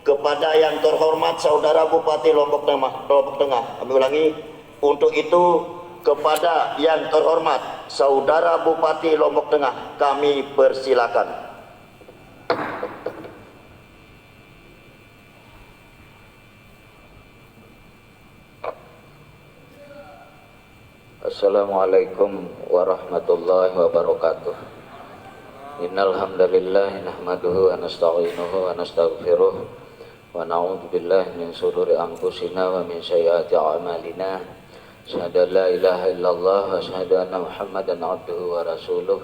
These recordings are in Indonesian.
Kepada yang terhormat Saudara Bupati Lombok Tengah. Kami ulangi, untuk itu kepada yang terhormat Saudara Bupati Lombok Tengah kami persilakan. Assalamualaikum warahmatullahi wabarakatuh. Innal hamdalillah nahmaduhu wa nasta'inuhu wa nastaghfiruh wa na'udzu billahi min shururi anfusina wa min sayyiati a'malina. Asyhadu an la ilaha illallah wa asyhadu anna Muhammadan abduhu wa rasuluh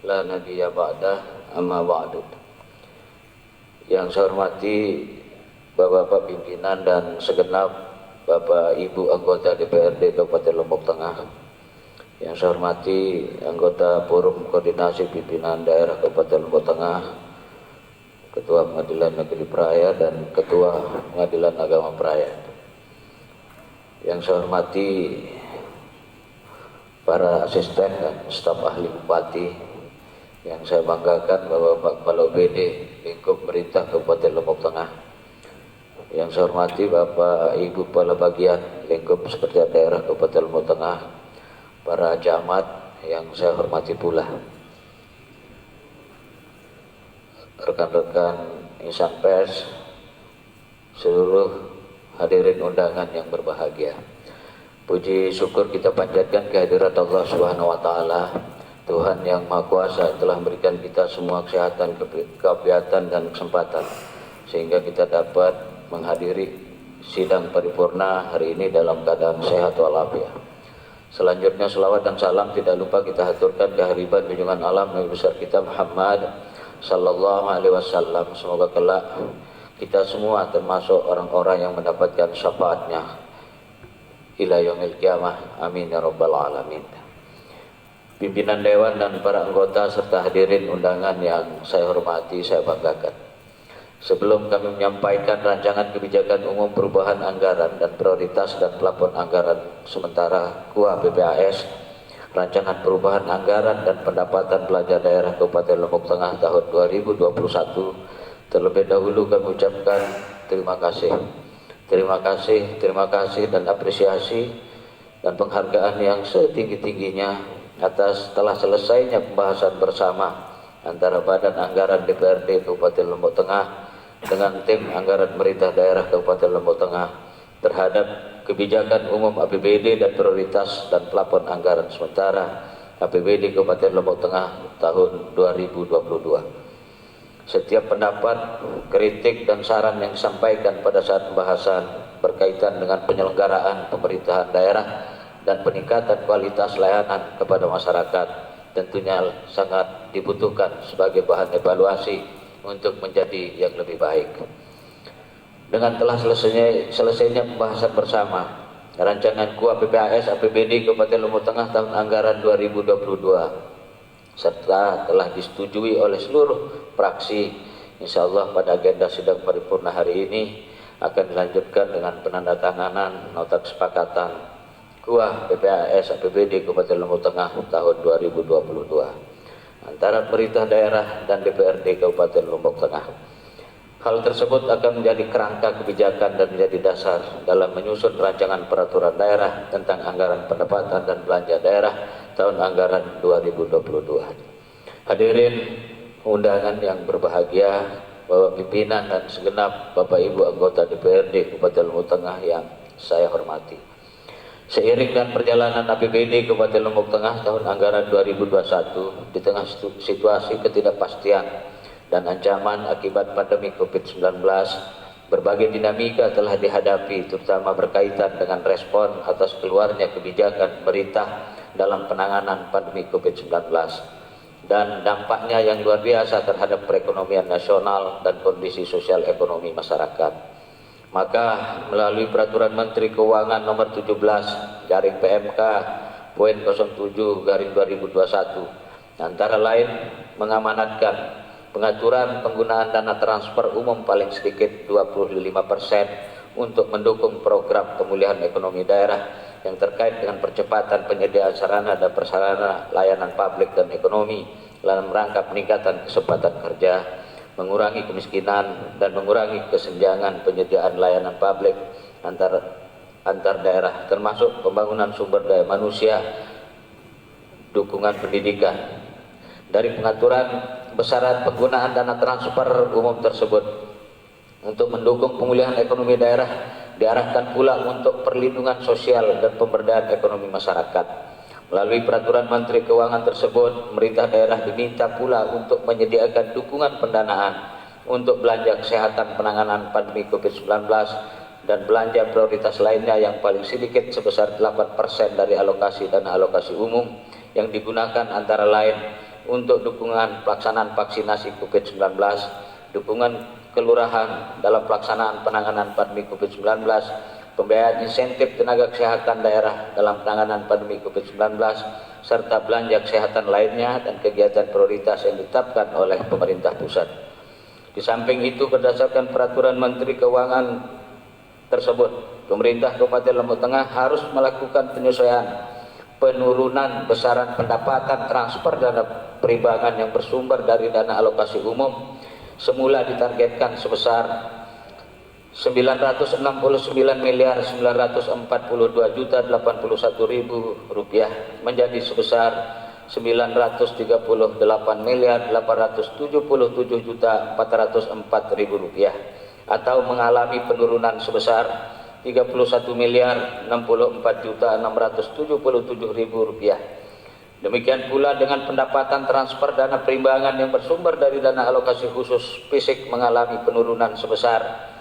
la nabiyya ba'dah, amma ba'du. Yang saya hormati Bapak-bapak pimpinan dan segenap Bapak Ibu anggota DPRD Kabupaten Lombok Tengah, yang saya hormati anggota Forum Koordinasi Pimpinan Daerah Kabupaten Lombok Tengah, Ketua Pengadilan Negeri Praia dan Ketua Pengadilan Agama Praia, yang saya hormati para asisten dan staf ahli bupati, yang saya banggakan Bapak Kepala BD lingkup pemerintah Kabupaten Lombok Tengah, yang saya hormati Bapak Ibu Kepala Bagian lingkup Sekretariat Daerah Kabupaten Lombok Tengah, para camat yang saya hormati pula, rekan-rekan insan pers, seluruh hadirin undangan yang berbahagia. Puji syukur kita panjatkan kehadirat Allah Subhanahu wa taala, Tuhan yang Maha Kuasa telah memberikan kita semua kesehatan, kegiatan dan kesempatan sehingga kita dapat menghadiri sidang paripurna hari ini dalam keadaan sehat walafiat. Selanjutnya selawat dan salam tidak lupa kita haturkan kehadiran junjungan alam Nabi besar kita Muhammad sallallahu alaihi wasallam. Semoga kelak kita semua termasuk orang-orang yang mendapatkan syafaatnya ila yaumil qiyamah. Amin ya rabbal alamin. Pimpinan dewan dan para anggota serta hadirin undangan yang saya hormati, saya banggakan. Sebelum kami menyampaikan rancangan kebijakan umum perubahan anggaran dan prioritas dan plafon anggaran sementara KUA PPAS, rancangan perubahan anggaran dan pendapatan belanja daerah Kabupaten Lombok Tengah tahun 2021, terlebih dahulu kami ucapkan terima kasih dan apresiasi dan penghargaan yang setinggi-tingginya atas telah selesainya pembahasan bersama antara Badan Anggaran DPRD Kabupaten Lombok Tengah dengan tim anggaran pemerintah daerah Kabupaten Lombok Tengah terhadap kebijakan umum APBD dan prioritas dan plafon anggaran sementara APBD Kabupaten Lombok Tengah tahun 2022. Setiap pendapat, kritik dan saran yang disampaikan pada saat pembahasan berkaitan dengan penyelenggaraan pemerintahan daerah dan peningkatan kualitas layanan kepada masyarakat tentunya sangat dibutuhkan sebagai bahan evaluasi untuk menjadi yang lebih baik. Dengan telah selesainya pembahasan bersama rancangan KUA PPAS APBD Kabupaten Lombok Tengah tahun anggaran 2022 serta telah disetujui oleh seluruh fraksi, insyaallah pada agenda sidang paripurna hari ini akan dilanjutkan dengan penandatanganan nota kesepakatan KUA PPAS APBD Kabupaten Lombok Tengah tahun 2022 antara pemerintah daerah dan DPRD Kabupaten Lombok Tengah. Hal tersebut akan menjadi kerangka kebijakan dan menjadi dasar dalam menyusun rancangan peraturan daerah tentang anggaran pendapatan dan belanja daerah tahun anggaran 2022. Hadirin undangan yang berbahagia, Bapak pimpinan dan segenap Bapak Ibu anggota DPRD Kabupaten Lombok Tengah yang saya hormati. Seiring dengan perjalanan APBD Kabupaten Lombok Tengah tahun anggaran 2021 di tengah situasi ketidakpastian dan ancaman akibat pandemi COVID-19, berbagai dinamika telah dihadapi terutama berkaitan dengan respon atas keluarnya kebijakan pemerintah dalam penanganan pandemi COVID-19 dan dampaknya yang luar biasa terhadap perekonomian nasional dan kondisi sosial ekonomi masyarakat. Maka melalui Peraturan Menteri Keuangan Nomor 17 garing PMK poin 07/2021 antara lain mengamanatkan pengaturan penggunaan dana transfer umum paling sedikit 25% untuk mendukung program pemulihan ekonomi daerah yang terkait dengan percepatan penyediaan sarana dan prasarana layanan publik dan ekonomi dalam rangka peningkatan kesempatan kerja, mengurangi kemiskinan dan mengurangi kesenjangan penyediaan layanan publik antar daerah, termasuk pembangunan sumber daya manusia, dukungan pendidikan. Dari pengaturan besaran penggunaan dana transfer umum tersebut untuk mendukung pemulihan ekonomi daerah, diarahkan pula untuk perlindungan sosial dan pemberdayaan ekonomi masyarakat. Melalui peraturan Menteri Keuangan tersebut, pemerintah daerah diminta pula untuk menyediakan dukungan pendanaan untuk belanja kesehatan penanganan pandemi COVID-19 dan belanja prioritas lainnya yang paling sedikit sebesar 8% dari alokasi dana alokasi umum yang digunakan antara lain untuk dukungan pelaksanaan vaksinasi COVID-19, dukungan kelurahan dalam pelaksanaan penanganan pandemi COVID-19, pembiayaan insentif tenaga kesehatan daerah dalam penanganan pandemi COVID-19, serta belanja kesehatan lainnya dan kegiatan prioritas yang ditetapkan oleh pemerintah pusat. Di samping itu, berdasarkan peraturan Menteri Keuangan tersebut, pemerintah Kabupaten Lombok Tengah harus melakukan penyesuaian penurunan besaran pendapatan transfer dana perimbangan yang bersumber dari dana alokasi umum semula ditargetkan sebesar 969.942.081.000 rupiah menjadi sebesar 938.877.404.000 rupiah, atau mengalami penurunan sebesar 31.064.677.000 rupiah. Demikian pula dengan pendapatan transfer dana perimbangan yang bersumber dari dana alokasi khusus fisik mengalami penurunan sebesar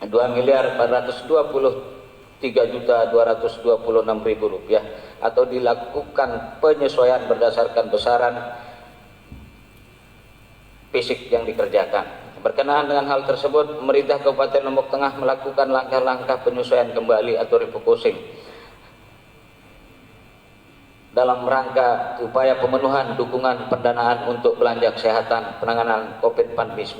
2.423.226.000 rupiah, atau dilakukan penyesuaian berdasarkan besaran fisik yang dikerjakan. Berkenaan dengan hal tersebut, pemerintah Kabupaten Lombok Tengah melakukan langkah-langkah penyesuaian kembali atau refocusing dalam rangka upaya pemenuhan dukungan pendanaan untuk belanja kesehatan penanganan COVID-19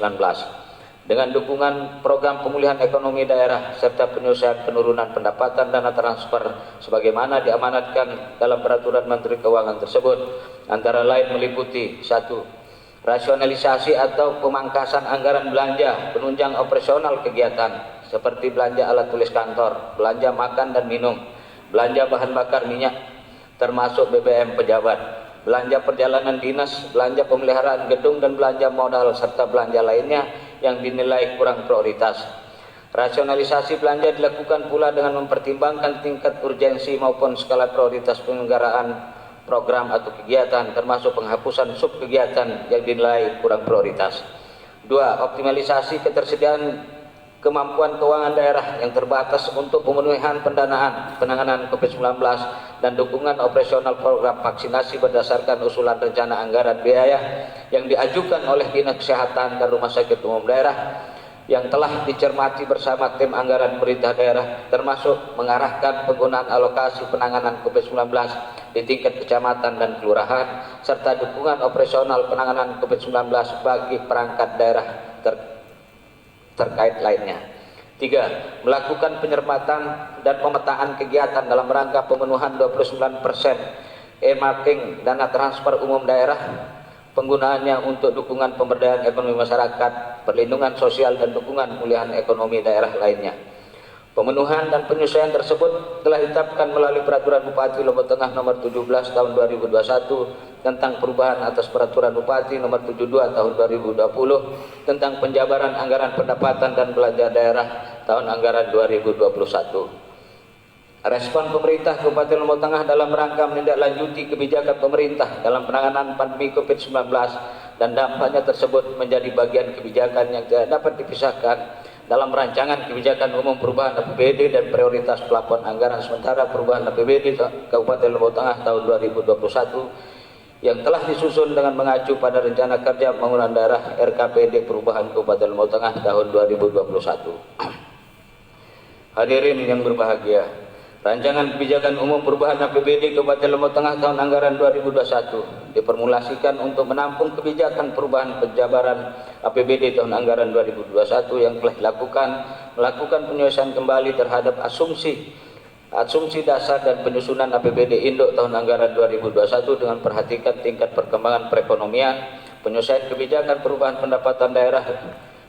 dengan dukungan program pemulihan ekonomi daerah serta penyelesaian penurunan pendapatan dana transfer sebagaimana diamanatkan dalam peraturan Menteri Keuangan tersebut, antara lain meliputi: 1. Rasionalisasi atau pemangkasan anggaran belanja penunjang operasional kegiatan seperti belanja alat tulis kantor, belanja makan dan minum, belanja bahan bakar minyak termasuk BBM pejabat, belanja perjalanan dinas, belanja pemeliharaan gedung dan belanja modal serta belanja lainnya yang dinilai kurang prioritas. Rasionalisasi belanja dilakukan pula dengan mempertimbangkan tingkat urgensi maupun skala prioritas penyelenggaraan program atau kegiatan, termasuk penghapusan sub kegiatan yang dinilai kurang prioritas. 2. Optimalisasi ketersediaan kemampuan keuangan daerah yang terbatas untuk pemenuhan pendanaan penanganan COVID-19 dan dukungan operasional program vaksinasi berdasarkan usulan rencana anggaran biaya yang diajukan oleh Dinas Kesehatan dan Rumah Sakit Umum Daerah yang telah dicermati bersama tim anggaran pemerintah daerah, termasuk mengarahkan penggunaan alokasi penanganan COVID-19 di tingkat kecamatan dan kelurahan serta dukungan operasional penanganan COVID-19 bagi perangkat daerah terkait lainnya. 3. Melakukan penyermatan dan pemetaan kegiatan dalam rangka pemenuhan 29% earmarking dana transfer umum daerah, penggunaannya untuk dukungan pemberdayaan ekonomi masyarakat, perlindungan sosial dan dukungan pemulihan ekonomi daerah lainnya. Pemenuhan dan penyesuaian tersebut telah ditetapkan melalui Peraturan Bupati Lombok Tengah Nomor 17 Tahun 2021 tentang perubahan atas Peraturan Bupati Nomor 72 Tahun 2020 tentang penjabaran anggaran pendapatan dan belanja daerah tahun anggaran 2021. Respon pemerintah Kabupaten Lombok Tengah dalam rangka menindaklanjuti kebijakan pemerintah dalam penanganan pandemi COVID-19 dan dampaknya tersebut menjadi bagian kebijakan yang tidak dapat dipisahkan dalam rancangan kebijakan umum perubahan APBD dan prioritas plafon anggaran sementara perubahan APBD Kabupaten Lombok Tengah tahun 2021 yang telah disusun dengan mengacu pada rencana kerja pembangunan daerah RKPD perubahan Kabupaten Lombok Tengah tahun 2021. Hadirin yang berbahagia, rancangan kebijakan umum perubahan APBD Kabupaten Lombok Tengah tahun anggaran 2021 diformulasikan untuk menampung kebijakan perubahan penjabaran APBD tahun anggaran 2021 yang telah dilakukan, melakukan penyelesaian kembali terhadap asumsi dasar dan penyusunan APBD induk tahun anggaran 2021 dengan perhatikan tingkat perkembangan perekonomian, Penyelesaian kebijakan perubahan pendapatan daerah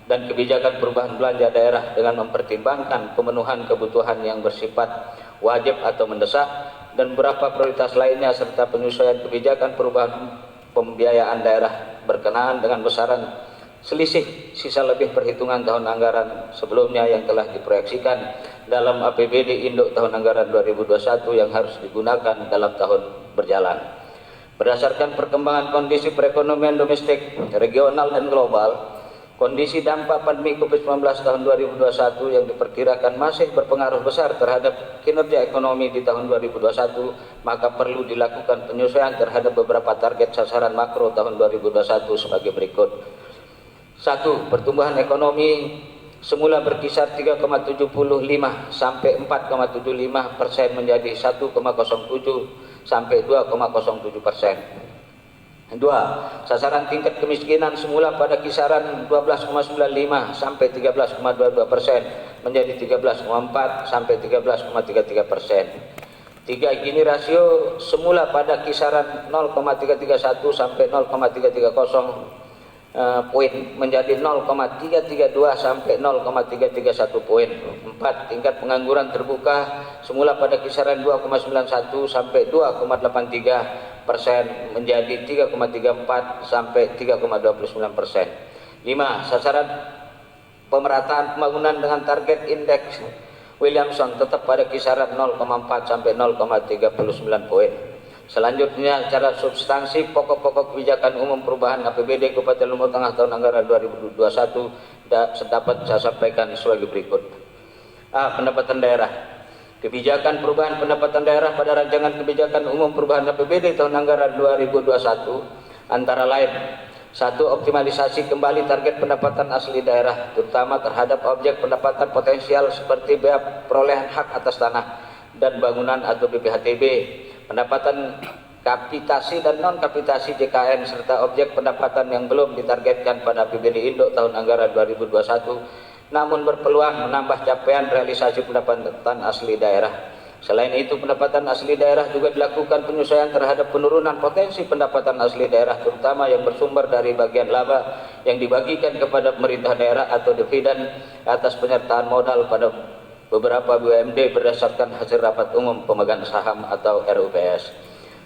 dan kebijakan perubahan belanja daerah dengan mempertimbangkan pemenuhan kebutuhan yang bersifat wajib atau mendesak dan beberapa prioritas lainnya, serta penyesuaian kebijakan perubahan pembiayaan daerah berkenaan dengan besaran selisih sisa lebih perhitungan tahun anggaran sebelumnya yang telah diproyeksikan dalam APBD Induk tahun anggaran 2021 yang harus digunakan dalam tahun berjalan. Berdasarkan perkembangan kondisi perekonomian domestik, regional dan global, kondisi dampak pandemi COVID-19 tahun 2021 yang diperkirakan masih berpengaruh besar terhadap kinerja ekonomi di tahun 2021, maka perlu dilakukan penyesuaian terhadap beberapa target sasaran makro tahun 2021 sebagai berikut. 1. Pertumbuhan ekonomi semula berkisar 3,75 sampai 4,75% menjadi 1,07 sampai 2,07%. 2. Sasaran tingkat kemiskinan semula pada kisaran 12,95 sampai 13,22% menjadi 13,4 sampai 13,33%. 3. Gini rasio semula pada kisaran 0,331 sampai 0,330 poin menjadi 0,332 sampai 0,331 poin. 4. Tingkat pengangguran terbuka semula pada kisaran 2,91 sampai 2,83% menjadi 3,34 sampai 3,29%. 5. Sasaran pemerataan pembangunan dengan target indeks Williamson tetap pada kisaran 0,4 sampai 0,39 poin. Selanjutnya, secara substansi pokok-pokok kebijakan umum perubahan APBD Kabupaten Lombok Tengah tahun anggaran 2021 dapat saya sampaikan sebagai berikut. A. Pendapatan daerah. Kebijakan perubahan pendapatan daerah pada rancangan kebijakan umum perubahan APBD tahun anggaran 2021 antara lain: 1. Optimalisasi kembali target pendapatan asli daerah, terutama terhadap objek pendapatan potensial seperti bea perolehan hak atas tanah dan bangunan atau BPHTB, pendapatan kapitasi dan non-kapitasi JKN, serta objek pendapatan yang belum ditargetkan pada APBD Induk tahun anggaran 2021 namun berpeluang menambah capaian realisasi pendapatan asli daerah. Selain itu, pendapatan asli daerah juga dilakukan penyesuaian terhadap penurunan potensi pendapatan asli daerah, terutama yang bersumber dari bagian laba yang dibagikan kepada pemerintah daerah atau dividen atas penyertaan modal pada beberapa BUMD berdasarkan hasil rapat umum pemegang saham atau RUPS.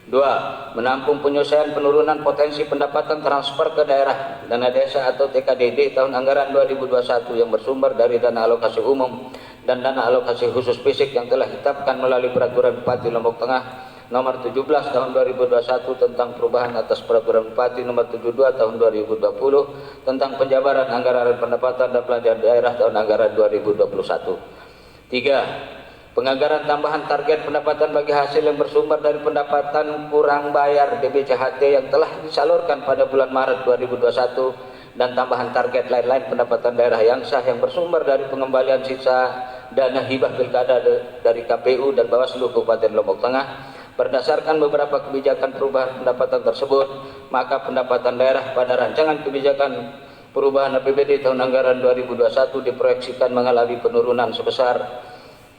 2. Menampung penyelesaian penurunan potensi pendapatan transfer ke daerah dana desa atau TKDD tahun anggaran 2021 yang bersumber dari dana alokasi umum dan dana alokasi khusus fisik yang telah ditetapkan melalui Peraturan Bupati Lombok Tengah Nomor 17 Tahun 2021 tentang perubahan atas Peraturan Bupati Nomor 72 Tahun 2020 tentang penjabaran anggaran pendapatan dan belanja daerah tahun anggaran 2021. 3. Penganggaran tambahan target pendapatan bagi hasil yang bersumber dari pendapatan kurang bayar DBCHT yang telah disalurkan pada bulan Maret 2021 dan tambahan target lain-lain pendapatan daerah yang sah yang bersumber dari pengembalian sisa dana hibah pilkada dari KPU dan Bawaslu Kabupaten Lombok Tengah. Berdasarkan beberapa kebijakan perubahan pendapatan tersebut, maka pendapatan daerah pada rancangan kebijakan perubahan APBD tahun anggaran 2021 diproyeksikan mengalami penurunan sebesar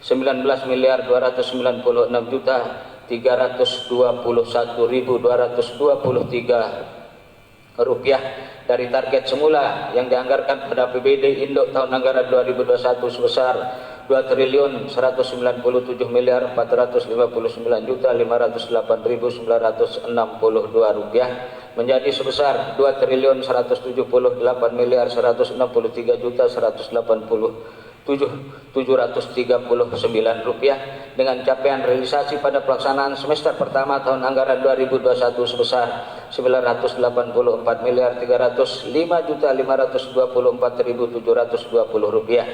19.296.321.223 rupiah dari target semula yang dianggarkan pada APBD Induk tahun anggaran 2021 sebesar 2.159.459.508.962 rupiah menjadi sebesar 2.170.8.169.739 rupiah dengan capaian realisasi pada pelaksanaan semester pertama tahun anggaran 2021 sebesar 984.505.524.720 rupiah.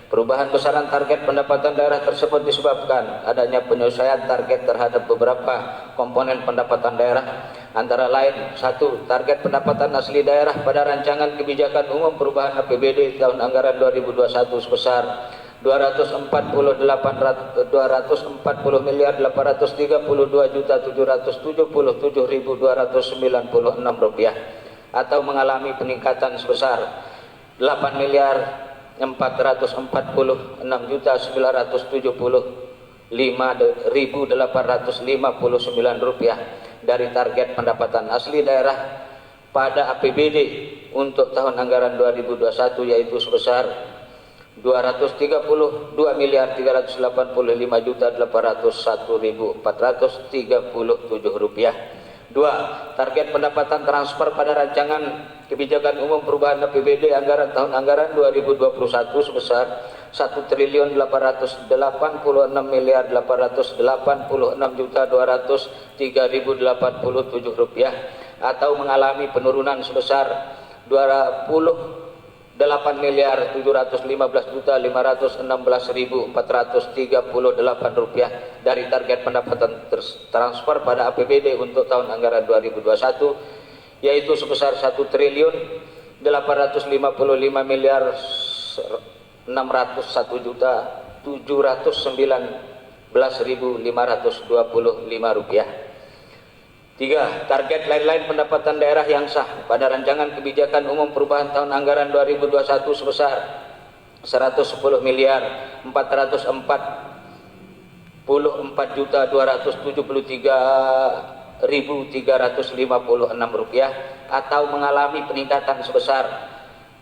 Perubahan besaran target pendapatan daerah tersebut disebabkan adanya penyesuaian target terhadap beberapa komponen pendapatan daerah, antara lain: 1. Target pendapatan asli daerah pada rancangan kebijakan umum perubahan APBD tahun anggaran 2021 sebesar 240.832.777.296 rupiah atau mengalami peningkatan sebesar 8.446.975.859 rupiah dari target pendapatan asli daerah pada APBD untuk tahun anggaran 2021 yaitu sebesar 232.385.801.437 rupiah. 2. Target pendapatan transfer pada rancangan kebijakan umum perubahan APBD anggaran tahun anggaran 2021 sebesar 1.886.886.203.087 rupiah atau mengalami penurunan sebesar 28.715.516.438 rupiah dari target pendapatan transfer pada APBD untuk tahun anggaran 2021 yaitu sebesar 1.851.719.525 rupiah. 3. Target lain-lain pendapatan daerah yang sah pada rancangan kebijakan umum perubahan tahun anggaran 2021 sebesar 110.044.273.356 rupiah atau mengalami peningkatan sebesar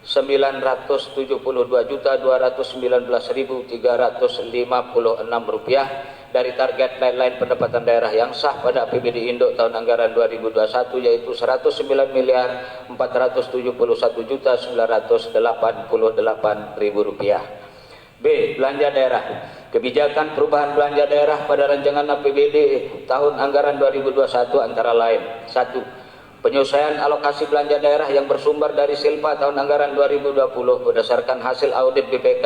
972.219.356 rupiah dari target lain-lain pendapatan daerah yang sah pada APBD induk tahun anggaran 2021 yaitu 109.471.988.000 rupiah. B. Belanja daerah. Kebijakan perubahan belanja daerah pada rancangan APBD tahun anggaran 2021 antara lain: 1. Penyelesaian alokasi belanja daerah yang bersumber dari Silpa tahun anggaran 2020 berdasarkan hasil audit BPK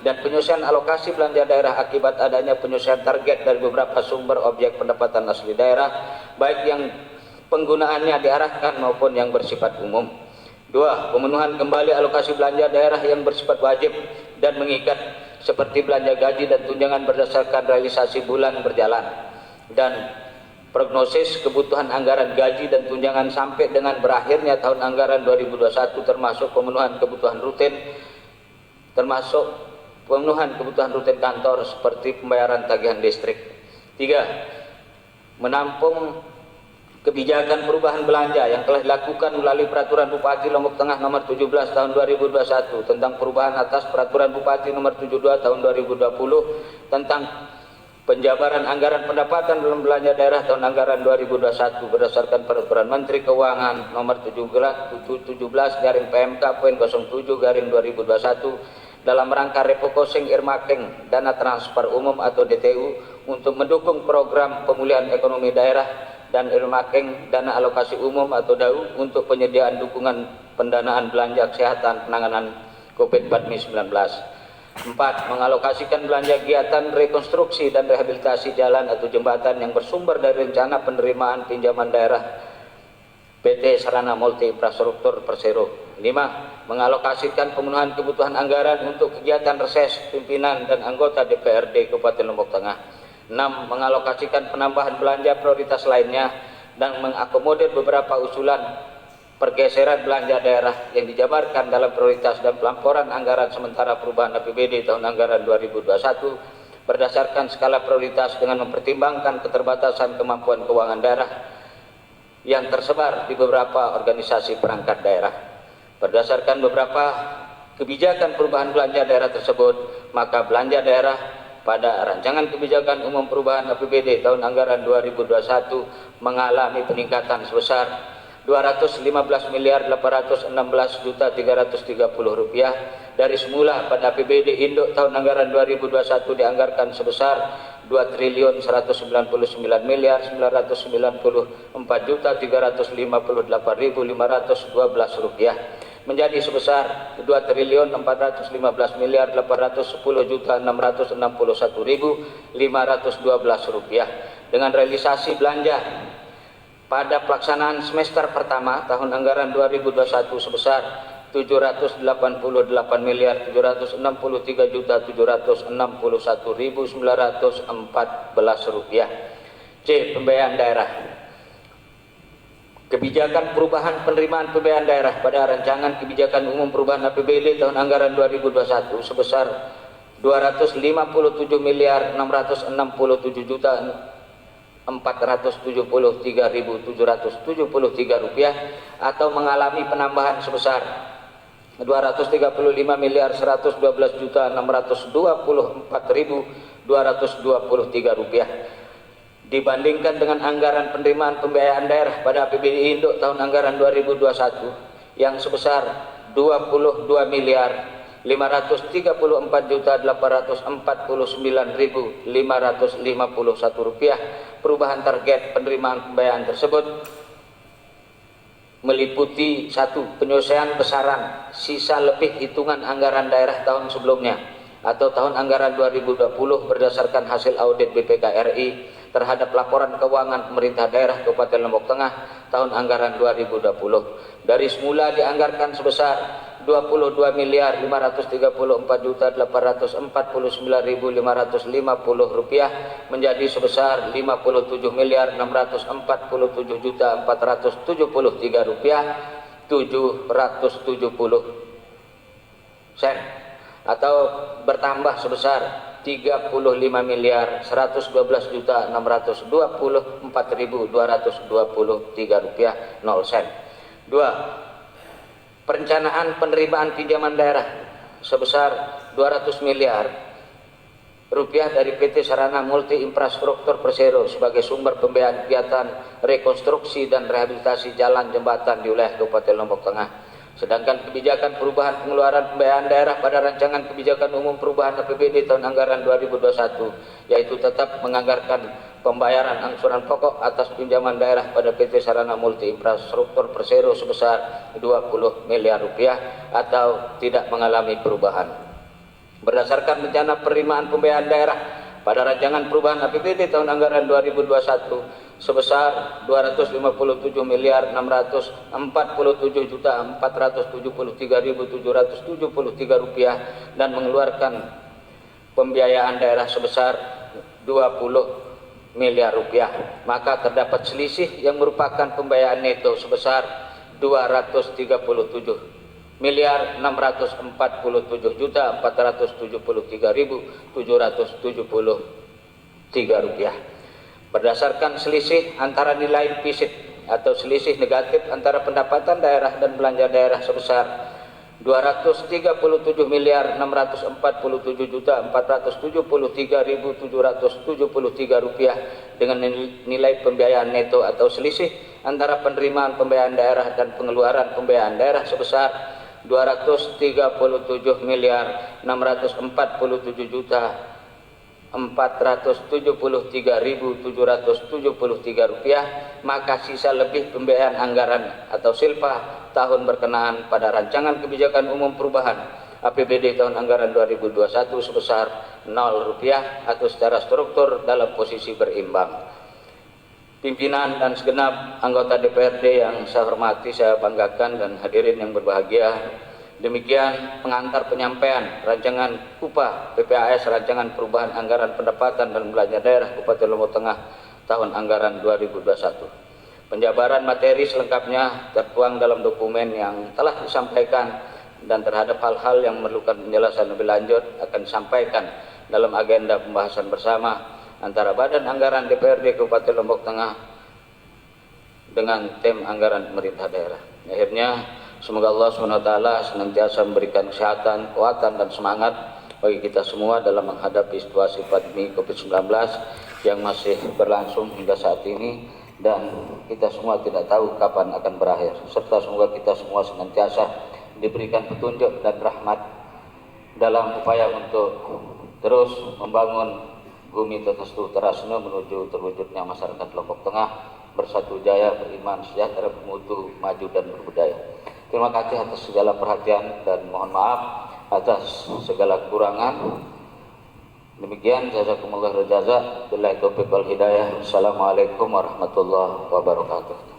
dan penyelesaian alokasi belanja daerah akibat adanya penyelesaian target dari beberapa sumber objek pendapatan asli daerah, baik yang penggunaannya diarahkan maupun yang bersifat umum. 2. Pemenuhan kembali alokasi belanja daerah yang bersifat wajib dan mengikat seperti belanja gaji dan tunjangan berdasarkan realisasi bulan berjalan dan prognosis kebutuhan anggaran gaji dan tunjangan sampai dengan berakhirnya tahun anggaran 2021 termasuk pemenuhan kebutuhan rutin kantor seperti pembayaran tagihan listrik. 3. Menampung kebijakan perubahan belanja yang telah dilakukan melalui Peraturan Bupati Lombok Tengah nomor 17 tahun 2021 tentang perubahan atas Peraturan Bupati nomor 72 tahun 2020 tentang penjabaran anggaran pendapatan dalam belanja daerah tahun anggaran 2021 berdasarkan Peraturan Menteri Keuangan nomor 17/PMK.07/2021 dalam rangka refocusing earmarking dana transfer umum atau DTU untuk mendukung program pemulihan ekonomi daerah dan earmarking dana alokasi umum atau DAU untuk penyediaan dukungan pendanaan belanja kesehatan penanganan COVID-19. 4. Mengalokasikan belanja kegiatan rekonstruksi dan rehabilitasi jalan atau jembatan yang bersumber dari rencana penerimaan pinjaman daerah PT Sarana Multi Infrastruktur Persero. 5. Mengalokasikan pemenuhan kebutuhan anggaran untuk kegiatan reses pimpinan dan anggota DPRD Kabupaten Lombok Tengah. 6. Mengalokasikan penambahan belanja prioritas lainnya dan mengakomodir beberapa usulan pergeseran belanja daerah yang dijabarkan dalam prioritas dan pelamporan anggaran sementara perubahan APBD tahun anggaran 2021 berdasarkan skala prioritas dengan mempertimbangkan keterbatasan kemampuan keuangan daerah yang tersebar di beberapa organisasi perangkat daerah. Berdasarkan beberapa kebijakan perubahan belanja daerah tersebut, maka belanja daerah pada rancangan kebijakan umum perubahan APBD tahun anggaran 2021 mengalami peningkatan sebesar 215.816.330 rupiah dari semula pada APBD induk tahun anggaran 2021 dianggarkan sebesar 2.194.994.358.512 rupiah menjadi sebesar 2.418.910.661.512 rupiah dengan realisasi belanja pada pelaksanaan semester pertama tahun anggaran 2021 sebesar 788.763.761.914 rupiah. C. Pembiayaan daerah. Kebijakan perubahan penerimaan pembiayaan daerah pada rancangan kebijakan umum perubahan APBD tahun anggaran 2021 sebesar 257.667.000 rupiah atau mengalami penambahan sebesar 235.624.223 rupiah dibandingkan dengan anggaran penerimaan pembiayaan daerah pada APBD Induk tahun anggaran 2021 yang sebesar 22.554.849.551 rupiah. Perubahan target penerimaan pembiayaan tersebut meliputi 1. Penyelesaian besaran sisa lebih hitungan anggaran daerah tahun sebelumnya atau tahun anggaran 2020 berdasarkan hasil audit BPK RI terhadap laporan keuangan pemerintah daerah Kabupaten Lombok Tengah tahun anggaran 2020 dari semula dianggarkan sebesar 22.534.849.550 rupiah menjadi sebesar 57.647.473 rupiah 770 sen atau bertambah sebesar 35.112.624.223 rupiah 0 sen. 2. Perencanaan penerimaan pinjaman daerah sebesar 200 miliar rupiah dari PT Sarana Multi Infrastruktur Persero sebagai sumber pembiayaan kegiatan rekonstruksi dan rehabilitasi jalan jembatan di wilayah Kabupaten Lombok Tengah. Sedangkan kebijakan perubahan pengeluaran pembiayaan daerah pada rancangan kebijakan umum perubahan APBD tahun anggaran 2021 yaitu tetap menganggarkan pembayaran angsuran pokok atas pinjaman daerah pada PT Sarana Multi Infrastruktur Persero sebesar 20 miliar rupiah atau tidak mengalami perubahan. Berdasarkan rencana penerimaan pembiayaan daerah pada rancangan perubahan APBD tahun anggaran 2021 sebesar 257.447.473.773 rupiah dan mengeluarkan pembiayaan daerah sebesar 20 miliar rupiah, maka terdapat selisih yang merupakan pembiayaan neto sebesar 237.647.473.773 rupiah. Berdasarkan selisih antara nilai implisit atau selisih negatif antara pendapatan daerah dan belanja daerah sebesar 237.647.473.773 rupiah dengan nilai pembiayaan neto atau selisih antara penerimaan pembiayaan daerah dan pengeluaran pembiayaan daerah sebesar 237.647.473.773 rupiah, maka sisa lebih pembiayaan anggaran atau silpa tahun berkenaan pada rancangan kebijakan umum perubahan APBD tahun anggaran 2021 sebesar 0 rupiah atau secara struktur dalam posisi berimbang. Pimpinan dan segenap anggota DPRD yang saya hormati, saya banggakan, dan hadirin yang berbahagia, demikian pengantar penyampaian rancangan KUPA PPAS rancangan perubahan anggaran pendapatan dan belanja daerah Kabupaten Lombok Tengah tahun anggaran 2021. Penjabaran materi selengkapnya tertuang dalam dokumen yang telah disampaikan dan terhadap hal-hal yang memerlukan penjelasan lebih lanjut akan disampaikan dalam agenda pembahasan bersama antara Badan Anggaran DPRD Kabupaten Lombok Tengah dengan tim anggaran pemerintah daerah. Akhirnya semoga Allah SWT senantiasa memberikan kesehatan, kekuatan, dan semangat bagi kita semua dalam menghadapi situasi pandemi COVID-19 yang masih berlangsung hingga saat ini dan kita semua tidak tahu kapan akan berakhir, serta semoga kita semua senantiasa diberikan petunjuk dan rahmat dalam upaya untuk terus membangun bumi Tetestu Terasno menuju terwujudnya masyarakat Lombok Tengah bersatu jaya, beriman, sejahtera, bermutu, maju, dan berbudaya. Terima kasih atas segala perhatian dan mohon maaf atas segala kekurangan. Demikian, jazakumullah jaza. Billahi taufiq wal hidayah. Assalamualaikum warahmatullahi wabarakatuh.